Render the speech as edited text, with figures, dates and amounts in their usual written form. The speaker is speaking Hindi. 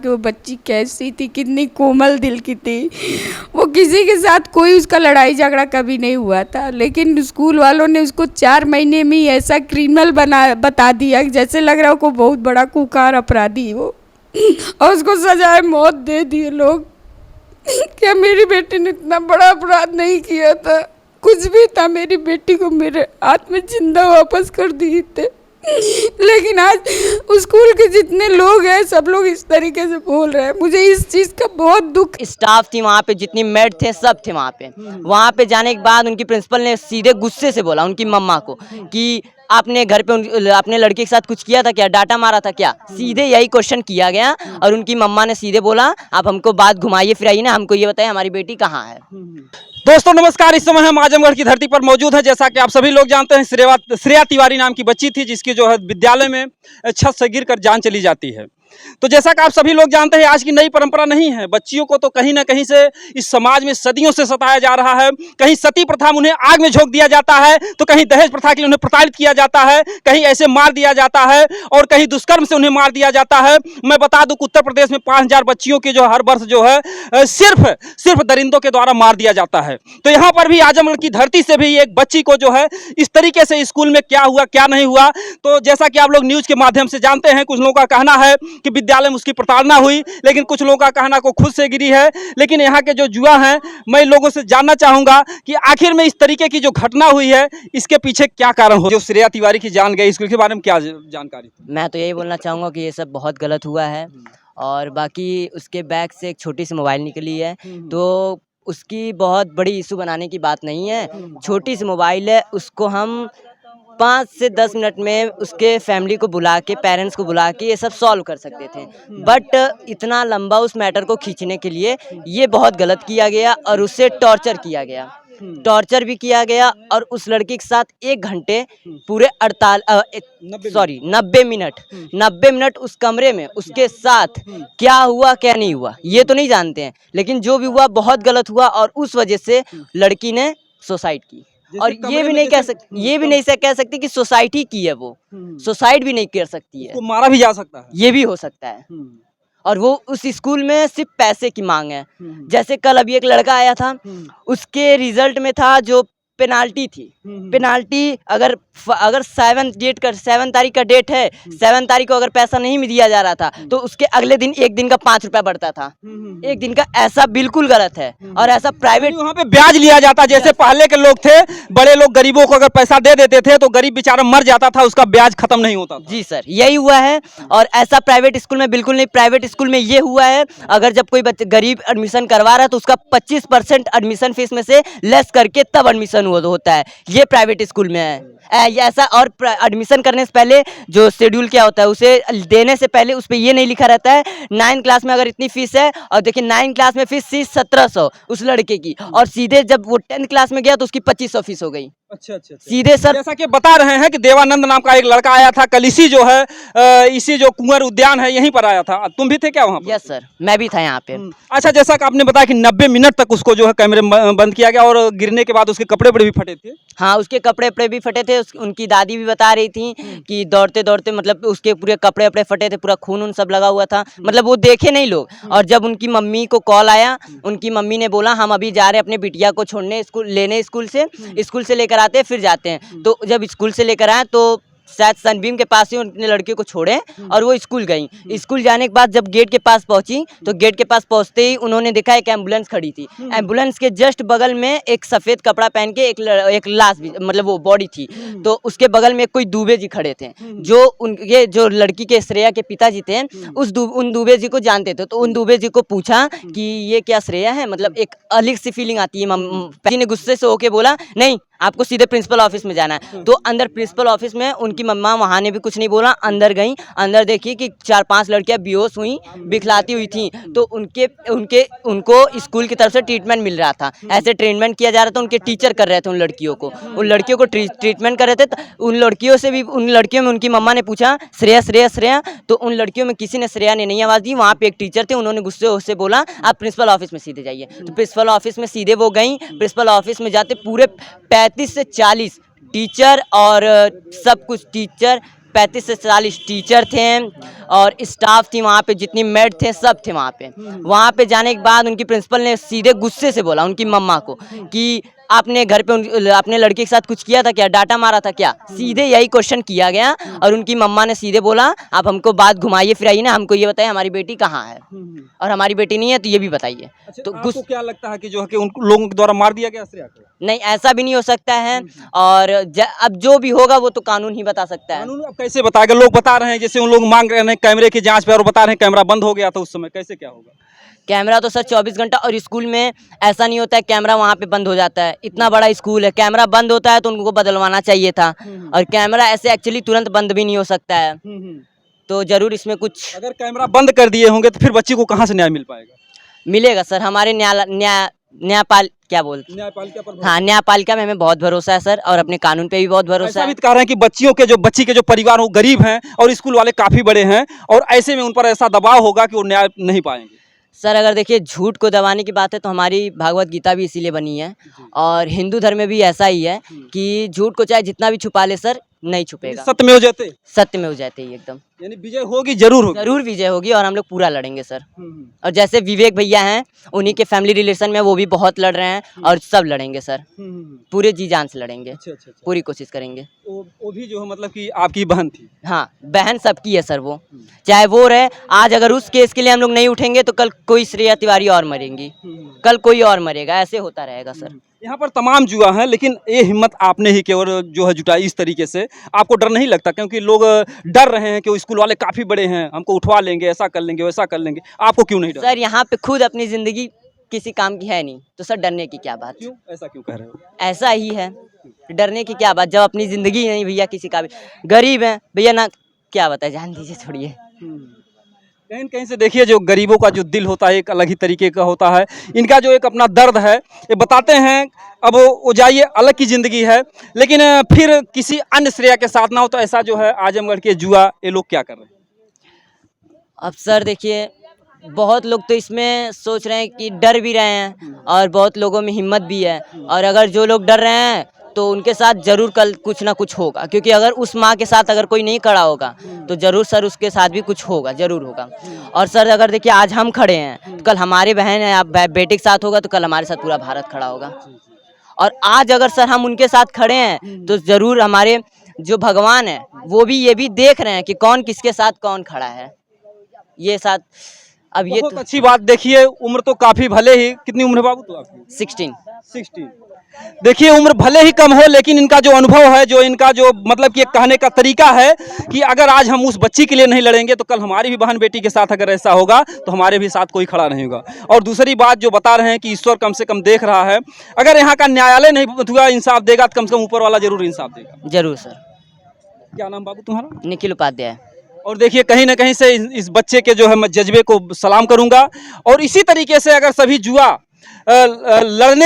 कि वो बच्ची कैसी थी, कितनी कोमल दिल की थी। वो किसी के साथ कोई उसका लड़ाई झगड़ा कभी नहीं हुआ था, लेकिन स्कूल वालों ने उसको 4 महीने में ही ऐसा क्रिमिनल बता दिया जैसे लग रहा है को बहुत बड़ा कुख्यात अपराधी वो, और उसको सजाए मौत दे दिए लोग। क्या मेरी बेटी ने इतना बड़ा अपराध नहीं किया था, कुछ भी था, मेरी बेटी को मेरे हाथ में जिंदा वापस कर दिए थे। लेकिन आज स्कूल के जितने लोग हैं सब लोग इस तरीके से बोल रहे हैं, मुझे इस चीज़ का बहुत दुख। स्टाफ थी वहाँ पे, जितनी मेड थे सब थे वहाँ पे। वहाँ पे जाने के बाद उनकी प्रिंसिपल ने सीधे गुस्से से बोला उनकी मम्मा को कि आपने घर पे अपने लड़के के साथ कुछ किया था क्या, डांटा मारा था क्या, सीधे यही क्वेश्चन किया गया। और उनकी मम्मा ने सीधे बोला आप हमको बात घुमाइए फिराइए ना, हमको ये बताइए हमारी बेटी कहाँ है। दोस्तों नमस्कार, इस समय हम आजमगढ़ की धरती पर मौजूद हैं। जैसा कि आप सभी लोग जानते हैं, श्रेया तिवारी नाम की बच्ची थी जिसकी जो है विद्यालय में छत से गिरकर जान चली जाती है। तो जैसा कि आप सभी लोग जानते हैं, आज की नई परंपरा नहीं है। बच्चियों को तो कहीं ना कहीं से इस समाज में सदियों से सताया जा रहा है। कहीं सती प्रथा में उन्हें आग में झोंक दिया जाता है, तो कहीं दहेज प्रथा के लिए उन्हें प्रताड़ित किया जाता है, कहीं ऐसे मार दिया जाता है और कहीं दुष्कर्म से उन्हें मार दिया जाता है। मैं बता दूं कि उत्तर प्रदेश में 5000 बच्चियों की जो हर वर्ष जो है सिर्फ दरिंदों के द्वारा मार दिया जाता है। तो यहाँ पर भी आजमगढ़ की धरती से भी एक बच्ची को जो है इस तरीके से स्कूल में क्या हुआ क्या नहीं हुआ, तो जैसा कि आप लोग न्यूज के माध्यम से जानते हैं, कुछ लोगों का कहना है कि विद्यालय में उसकी प्रताड़ना हुई, लेकिन कुछ लोगों का कहना को खुद से गिरी है। लेकिन यहाँ के जो युवा हैं, मैं लोगों से जानना चाहूंगा कि आखिर में इस तरीके की जो घटना हुई है इसके पीछे क्या कारण हो। जो श्रेया तिवारी की जान गई, स्कूल के बारे में क्या जानकारी? मैं तो यही बोलना चाहूँगा कि ये सब बहुत गलत हुआ है। और बाकी उसके बैग से एक छोटी सी मोबाइल निकली है, तो उसकी बहुत बड़ी इशू बनाने की बात नहीं है। छोटी सी मोबाइल है, उसको हम 5 से 10 मिनट में उसके फैमिली को बुला के, पेरेंट्स को बुला के ये सब सॉल्व कर सकते थे। बट इतना लंबा उस मैटर को खींचने के लिए ये बहुत गलत किया गया और उससे टॉर्चर किया गया। टॉर्चर भी किया गया और उस लड़की के साथ 1 घंटे पूरे 90 मिनट उस कमरे में उसके साथ क्या हुआ क्या नहीं हुआ ये तो नहीं जानते हैं, लेकिन जो भी हुआ बहुत गलत हुआ और उस वजह से लड़की ने सुसाइड की। और ये भी नहीं कह सकती कि सोसाइटी की है, वो सुसाइड भी नहीं कर सकती है, मारा भी जा सकता है, ये भी हो सकता है। और वो उस स्कूल में सिर्फ पैसे की मांग है। जैसे कल अभी एक लड़का आया था, उसके रिजल्ट में था जो पेनाल्टी थी, पेनाल्टी अगर 7 तारीख का डेट है, 7 तारीख को अगर पैसा नहीं दिया जा रहा था तो उसके अगले दिन 1 दिन का 5 रुपया बढ़ता था, 1 दिन का। ऐसा बिल्कुल गलत है और ऐसा प्राइवेट वहाँ पे ब्याज लिया जाता। जैसे पहले के लोग थे, बड़े लोग गरीबों को अगर पैसा दे देते थे तो गरीब बेचारा मर जाता था, उसका ब्याज खत्म नहीं होता था। जी सर, यही हुआ है। और ऐसा प्राइवेट स्कूल में बिल्कुल नहीं। प्राइवेट स्कूल में ये हुआ है, अगर जब कोई बच्चा गरीब एडमिशन करवा रहा है तो उसका 25% एडमिशन फीस में से लेस करके तब एडमिशन होता है। ये प्राइवेट स्कूल में है ऐसा। और एडमिशन करने से पहले जो शेड्यूल क्या होता है, उसे देने से पहले उस पर ये नहीं लिखा रहता है 9th क्लास में अगर इतनी फीस है, और देखिए 9th क्लास में फीस 1700 उस लड़के की, और सीधे जब वो 10th क्लास में गया तो उसकी 2500 फीस हो गई। अच्छा। सीधे सर, जैसा कि बता रहे हैं कि देवानंद नाम का एक लड़का आया था कल, इसी जो है इसी जो कुंवर उद्यान है यहीं पर आया था। तुम भी थे क्या वहाँ पर? यस सर, मैं भी था यहाँ पे। अच्छा, जैसा कि आपने बताया कि 90 मिनट तक उसको जो है कैमरे में बंद किया गया और गिरने के बाद उसके कपड़े भी फटे थे। हाँ, उसके कपड़े भी फटे थे। उनकी दादी भी बता रही थी कि दौड़ते दौड़ते मतलब उसके पूरे कपड़े फटे थे, पूरा खून सब लगा हुआ था। मतलब वो देखे नहीं लोग। और जब उनकी मम्मी को कॉल आया, उनकी मम्मी ने बोला हम अभी जा रहे हैं अपने बिटिया को छोड़ने स्कूल से लेकर आते हैं फिर जाते हैं। तो जब स्कूल से लेकर आए तो शायद सनबीम के पास ही उनने लड़के को छोड़े और वो स्कूल गई। स्कूल जाने के बाद जब गेट के पास पहुंची तो गेट के पास पहुंचते ही उन्होंने देखा एक एम्बुलेंस खड़ी थी। एम्बुलेंस के जस्ट बगल में एक सफ़ेद कपड़ा पहन के एक लाश भी, मतलब वो बॉडी थी। तो उसके बगल में कोई दुबे जी खड़े थे, जो लड़की के श्रेया के पिताजी थे, उन दुबे जी को जानते थे। तो उन दुबे जी को पूछा कि ये क्या श्रेया है, मतलब एक अलग सी फीलिंग आती है। पिताजी ने गुस्से से होके बोला नहीं, आपको सीधे प्रिंसिपल ऑफिस में जाना है। तो अंदर प्रिंसिपल ऑफिस में उनकी मम्मा वहाँ ने भी कुछ नहीं बोला, अंदर गई। अंदर देखी कि 4-5 लड़कियां बेहोश हुई, बिखलाती हुई थी। तो उनको स्कूल की तरफ से ट्रीटमेंट मिल रहा था, ऐसे ट्रीटमेंट किया जा रहा था। उनके टीचर कर रहे थे उन लड़कियों को ट्रीटमेंट कर रहे थे। तो उन लड़कियों में उनकी मम्मा ने पूछा श्रेया। तो उन लड़कियों में किसी ने श्रेया ने नहीं आवाज़ दी। वहाँ पे एक टीचर थे, उन्होंने गुस्से से बोला आप प्रिंसिपल ऑफिस में सीधे जाइए। तो प्रिंसिपल ऑफिस में सीधे वो गई। प्रिंसिपल ऑफिस में जाते पूरे 35 से 40 टीचर और सब कुछ टीचर 35 से 40 टीचर थे और स्टाफ थी वहाँ पे, जितनी मेड थे सब थे वहाँ पे। वहाँ पे जाने के बाद उनकी प्रिंसिपल ने सीधे गुस्से से बोला उनकी मम्मा को कि आपने घर पे अपने लड़के के साथ कुछ किया था क्या, डांटा मारा था क्या, सीधे यही क्वेश्चन किया गया। और उनकी मम्मा ने सीधे बोला आप हमको बात घुमाइए फिराइए ना, हमको ये बताइए हमारी बेटी कहाँ है, और हमारी बेटी नहीं है तो ये भी बताइए। तो आपको क्या लगता है कि जो है कि उन लोगों के द्वारा मार दिया गया श्रेया को? नहीं, ऐसा भी नहीं हो सकता है। और अब जो भी होगा वो तो कानून ही बता सकता है। कानून अब कैसे बताएगा? लोग बता रहे हैं, जैसे उन लोग मांग रहे हैं कैमरे की जांच पे, और बता रहे हैं कैमरा बंद हो गया था उस समय, कैसे क्या होगा? कैमरा तो सर 24 घंटा, और स्कूल में ऐसा नहीं होता है कैमरा वहाँ पे बंद हो जाता है। इतना बड़ा स्कूल है, कैमरा बंद होता है तो उनको बदलवाना चाहिए था। और कैमरा ऐसे एक्चुअली तुरंत बंद भी नहीं हो सकता है। तो जरूर इसमें कुछ, अगर कैमरा बंद कर दिए होंगे तो फिर बच्ची को कहाँ से न्याय मिल पाएगा? मिलेगा सर। हमारे न्यायपाल क्या बोलते, न्यायपालिका पर हाँ, न्यायपालिका में हमें बहुत भरोसा है सर, और अपने कानून पे भी बहुत भरोसा ऐसा है। भी कह रहे हैं कि बच्ची के जो परिवार वो गरीब हैं और स्कूल वाले काफी बड़े हैं, और ऐसे में उन पर ऐसा दबाव होगा कि वो न्याय नहीं पाएंगे। सर अगर देखिए झूठ को दबाने की बात है तो हमारी भागवत गीता भी इसीलिए बनी है, और हिंदू धर्म में भी ऐसा ही है कि झूठ को चाहे जितना भी छुपा ले सर, नहीं छुपेगा। सत्य में हो जाते, सत्य में हो जाते ही एकदम, यानी विजय होगी, जरूर होगी। जरूर विजय होगी, और हम लोग पूरा लड़ेंगे सर। और जैसे विवेक भैया हैं, उन्हीं के फैमिली रिलेशन में वो भी बहुत लड़ रहे हैं, और सब लड़ेंगे सर, पूरे जी जान से लड़ेंगे। अच्छा। पूरी कोशिश करेंगे। वो भी जो है मतलब कि आपकी बहन थी? हाँ, बहन सबकी है सर, वो चाहे वो रहे। आज अगर उस केस के लिए हम लोग नहीं उठेंगे तो कल कोई श्रेया तिवारी और मरेंगी, कल कोई और मरेगा, ऐसे होता रहेगा सर। यहाँ पर तमाम जुआ हैं, लेकिन ये हिम्मत आपने ही केवल जो है जुटाई इस तरीके से। आपको डर नहीं लगता? क्योंकि लोग डर रहे हैं कि वो स्कूल वाले काफ़ी बड़े हैं, हमको उठवा लेंगे, ऐसा कर लेंगे, वैसा कर लेंगे। आपको क्यों नहीं डर? सर यहाँ पे खुद अपनी ज़िंदगी किसी काम की है नहीं, तो सर डरने की क्या बात? क्यों ऐसा क्यों कह रहे हो? ऐसा ही है, डरने की क्या बात, जब अपनी ज़िंदगी नहीं भैया किसी का भी। गरीब है भैया ना, क्या बताए, जान दीजिए, छोड़िए। कहीं कहीं से देखिए, जो गरीबों का जो दिल होता है एक अलग ही तरीके का होता है। इनका जो एक अपना दर्द है ये बताते हैं। अब वो जाइए, अलग की ज़िंदगी है, लेकिन फिर किसी अन्य श्रेया के साथ ना हो तो ऐसा जो है आजमगढ़ के जुआ ये लोग क्या कर रहे हैं? अब सर देखिए, बहुत लोग तो इसमें सोच रहे हैं कि डर भी रहे हैं, और बहुत लोगों में हिम्मत भी है। और अगर जो लोग डर रहे हैं तो उनके साथ जरूर कल कुछ ना कुछ होगा, क्योंकि अगर उस माँ के साथ अगर कोई नहीं खड़ा होगा तो जरूर सर उसके साथ भी कुछ होगा, जरूर होगा। और सर अगर देखिए आज हम खड़े हैं तो कल हमारे बहन है, आप बेटे के साथ होगा तो कल हमारे साथ पूरा भारत खड़ा होगा। और आज अगर सर हम उनके साथ खड़े हैं तो जरूर हमारे जो भगवान है वो भी ये भी देख रहे हैं कि कौन किसके साथ कौन खड़ा है। ये साथ अब ये बहुत अच्छी बात। देखिए उम्र तो काफ़ी, भले ही, कितनी उम्र है बाबू तो आपकी? 16। देखिए उम्र भले ही कम हो, लेकिन इनका जो अनुभव है, जो इनका जो मतलब कि एक कहने का तरीका है कि अगर आज हम उस बच्ची के लिए नहीं लड़ेंगे तो कल हमारी भी बहन बेटी के साथ अगर ऐसा होगा तो हमारे भी साथ कोई खड़ा नहीं होगा। और दूसरी बात जो बता रहे हैं कि ईश्वर कम से कम देख रहा है, अगर यहाँ का न्यायालय नहीं हुआ इंसाफ देगा तो कम से कम ऊपर वाला जरूर इंसाफ देगा। जरूर सर। क्या नाम बाबू तुम्हारा? निखिल उपाध्याय। और देखिए कहीं ना कहीं से इस बच्चे के जो है मैं जज्बे को सलाम करूंगा, और इसी तरीके से अगर सभी जुआ लड़ने